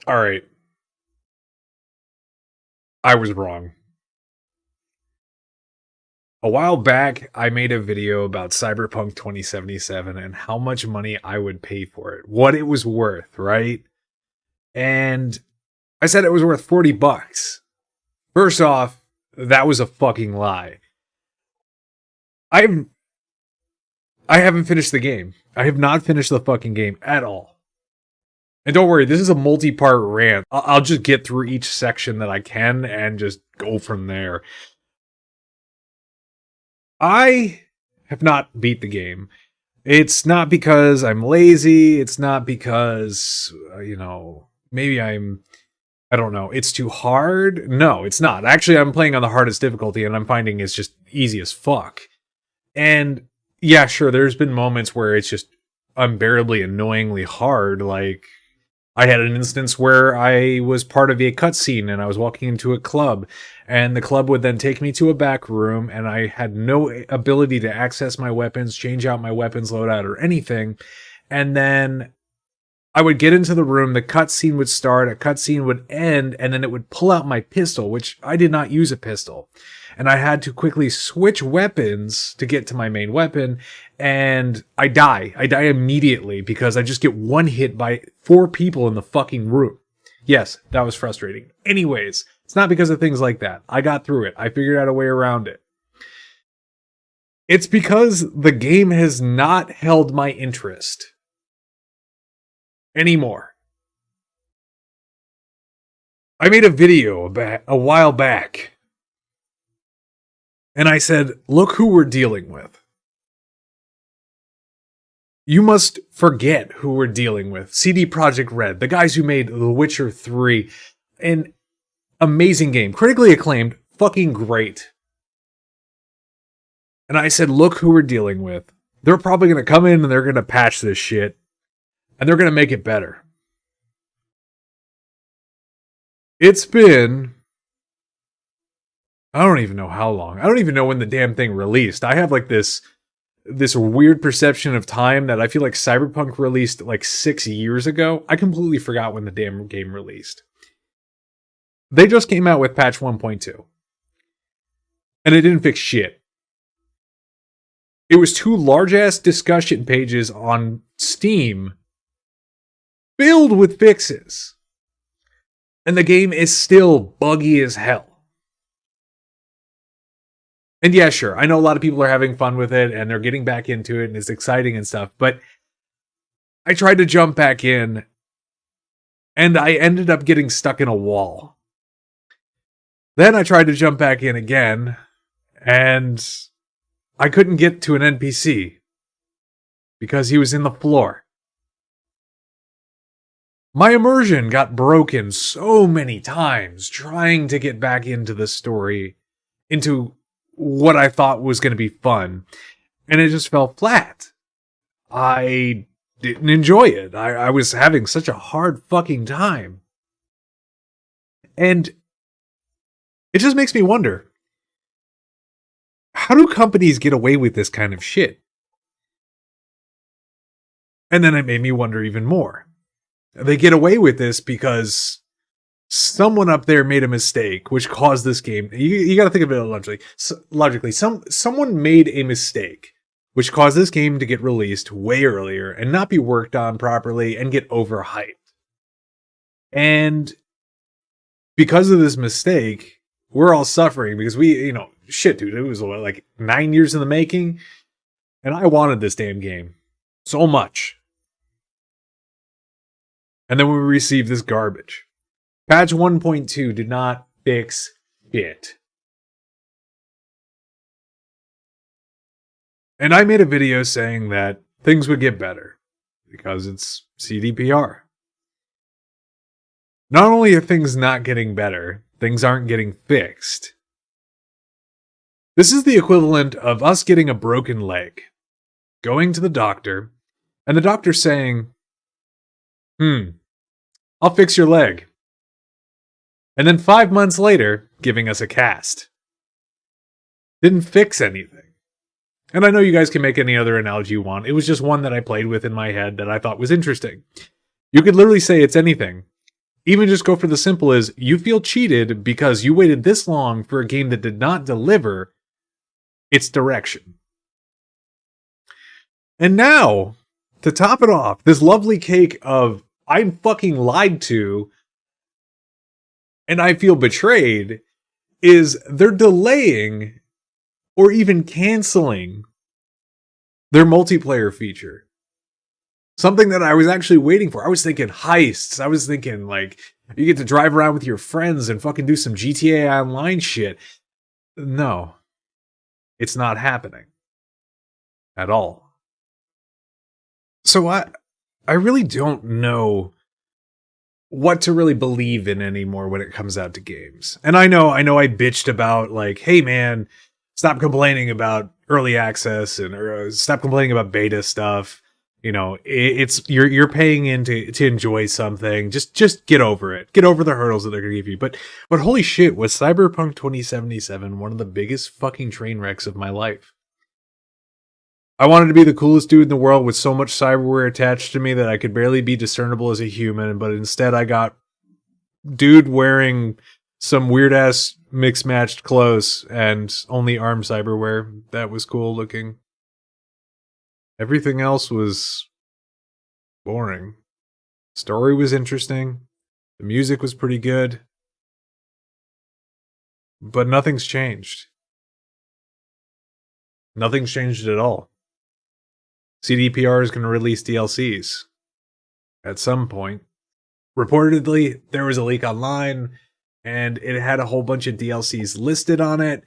All right. I was wrong. A while back, I made a video about Cyberpunk 2077 and how much money I would pay for it, what it was worth, right? And I said it was worth 40 bucks. First off, that was a fucking lie. I'm I haven't finished the game. I have not finished the fucking game at all. And don't worry, this is a multi-part rant. I'll just get through each section that I can and just go from there. I have not beat the game. It's not because I'm lazy. It's not because, maybe I don't know, it's too hard. No, it's not. Actually, I'm playing on the hardest difficulty and I'm finding it's just easy as fuck. And yeah, sure, there's been moments where it's just unbearably annoyingly hard. Like, I had an instance where I was part of a cutscene and I was walking into a club, and the club would then take me to a back room, and I had no ability to access my weapons, change out my weapons loadout, or anything. And then I would get into the room, the cutscene would start, a cutscene would end, and then it would pull out my pistol, which I did not use a pistol. And I had to quickly switch weapons to get to my main weapon, and I die. I die immediately because I just get one hit by 4 people in the fucking room. Yes, that was frustrating. Anyways, it's not because of things like that. I got through it. I figured out a way around it. It's because the game has not held my interest anymore. I made a video a while back, and I said, look who we're dealing with. You must forget who we're dealing with. CD Projekt Red, the guys who made The Witcher 3, an amazing game, critically acclaimed, fucking great. And I said, look who we're dealing with. They're probably going to come in and they're going to patch this shit, and they're going to make it better. It's been, I don't even know how long. I don't even know when the damn thing released. I have like this weird perception of time that I feel like Cyberpunk released like 6 years ago. I completely forgot when the damn game released. They just came out with patch 1.2. And it didn't fix shit. It was 2 large-ass discussion pages on Steam filled with fixes. And the game is still buggy as hell. And yeah, sure, I know a lot of people are having fun with it and they're getting back into it and it's exciting and stuff, but I tried to jump back in and I ended up getting stuck in a wall. Then I tried to jump back in again and I couldn't get to an NPC because he was in the floor. My immersion got broken so many times trying to get back into the story, into what I thought was going to be fun, and it just fell flat. I didn't enjoy it. I was having such a hard fucking time. And it just makes me wonder, how do companies get away with this kind of shit? And then it made me wonder even more. They get away with this because someone up there made a mistake, which caused this game. You got to think of it logically. Someone made a mistake, which caused this game to get released way earlier and not be worked on properly and get overhyped. And because of this mistake, we're all suffering because shit, dude, it was like 9 years in the making, and I wanted this damn game so much. And then we received this garbage. Patch 1.2 did not fix shit. And I made a video saying that things would get better because it's CDPR. Not only are things not getting better, things aren't getting fixed. This is the equivalent of us getting a broken leg, going to the doctor, and the doctor saying, I'll fix your leg. And then 5 months later, giving us a cast. Didn't fix anything. And I know you guys can make any other analogy you want. It was just one that I played with in my head that I thought was interesting. You could literally say it's anything. even just go for the simple is you feel cheated because you waited this long for a game that did not deliver its direction. And now, to top it off, this lovely cake of I'm fucking lied to and I feel betrayed is they're delaying or even canceling their multiplayer feature. Something that I was actually waiting for. I was thinking heists. I was thinking like you get to drive around with your friends and fucking do some GTA Online shit. No, it's not happening at all. So I really don't know what to really believe in anymore when it comes out to games. And I know I bitched about like, hey man, stop complaining about early access and stop complaining about beta stuff. You know, it's you're paying in to enjoy something. Just get over it. Get over the hurdles that they're gonna give you. But holy shit, was Cyberpunk 2077 one of the biggest fucking train wrecks of my life? I wanted to be the coolest dude in the world with so much cyberware attached to me that I could barely be discernible as a human, but instead I got dude wearing some weird ass mixed matched clothes and only arm cyberware. That was cool looking. Everything else was boring. Story was interesting. The music was pretty good. But nothing's changed. Nothing's changed at all. CDPR is going to release DLCs at some point. Reportedly, there was a leak online, and it had a whole bunch of DLCs listed on it.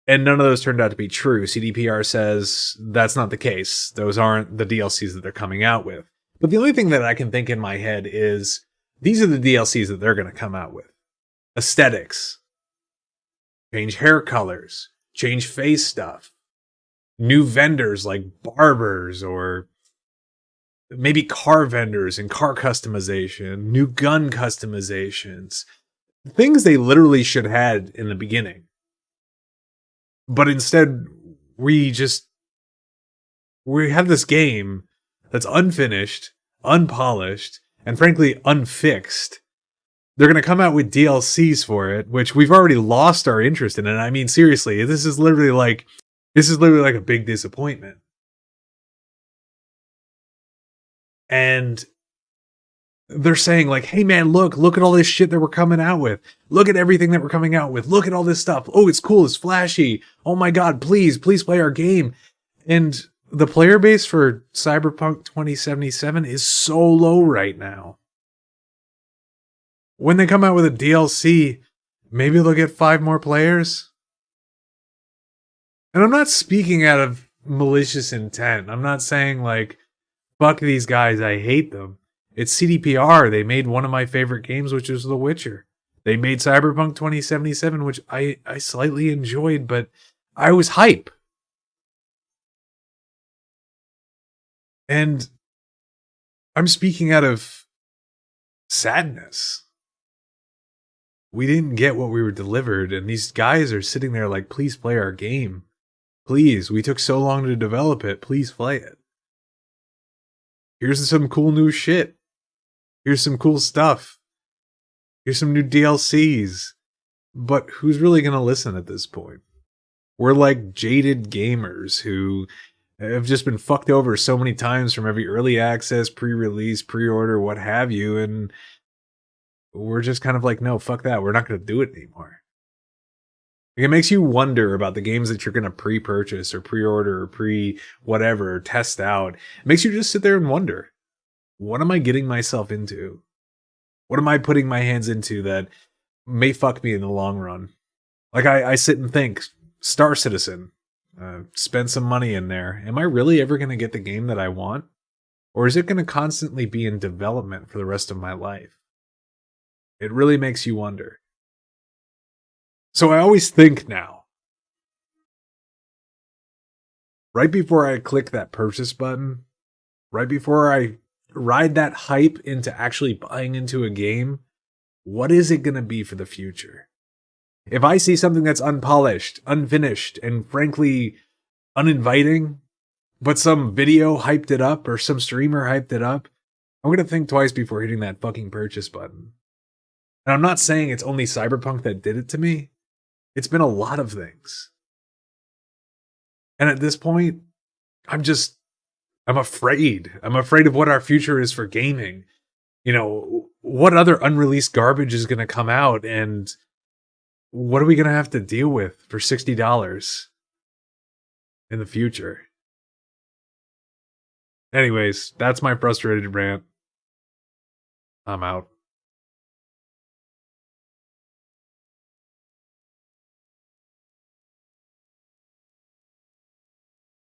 And none of those turned out to be true. CDPR says that's not the case. Those aren't the DLCs that they're coming out with. But the only thing that I can think in my head is these are the DLCs that they're going to come out with. Aesthetics. Change hair colors. Change face stuff. New vendors like barbers or maybe car vendors and car customization. New gun customizations. Things they literally should have had in the beginning. But instead, we have this game that's unfinished, unpolished, and frankly, unfixed. They're going to come out with DLCs for it, which we've already lost our interest in. And I mean, seriously, this is literally like a big disappointment. And they're saying like, hey man, look at all this shit that we're coming out with. Look at everything that we're coming out with. Look at all this stuff. Oh, it's cool. It's flashy. Oh my God, please play our game. And the player base for Cyberpunk 2077 is so low right now. When they come out with a DLC, maybe they'll get 5 more players. And I'm not speaking out of malicious intent. I'm not saying like, fuck these guys, I hate them. It's CDPR. They made one of my favorite games, which is The Witcher. They made Cyberpunk 2077, which I slightly enjoyed, but I was hype. And I'm speaking out of sadness. We didn't get what we were delivered, and these guys are sitting there like, please play our game. Please, we took so long to develop it. Please play it. Here's some cool new shit. Here's some cool stuff. Here's some new DLCs. But who's really going to listen at this point? We're like jaded gamers who have just been fucked over so many times from every early access, pre-release, pre-order, what have you. And we're just kind of like, no, fuck that. We're not going to do it anymore. It makes you wonder about the games that you're going to pre-purchase or pre-order or pre-whatever, test out. It makes you just sit there and wonder, what am I getting myself into? What am I putting my hands into that may fuck me in the long run? Like I sit and think, Star Citizen, spend some money in there. Am I really ever going to get the game that I want? Or is it going to constantly be in development for the rest of my life? It really makes you wonder. So I always think now, right before I click that purchase button, right before I ride that hype into actually buying into a game, what is it going to be for the future? If I see something that's unpolished, unfinished, and frankly uninviting, but some video hyped it up or some streamer hyped it up, I'm gonna think twice before hitting that fucking purchase button. And I'm not saying it's only Cyberpunk that did it to me. It's been a lot of things. And at this point, I'm afraid. I'm afraid of what our future is for gaming. You know, what other unreleased garbage is going to come out, and what are we going to have to deal with for $60 in the future? Anyways, that's my frustrated rant. I'm out.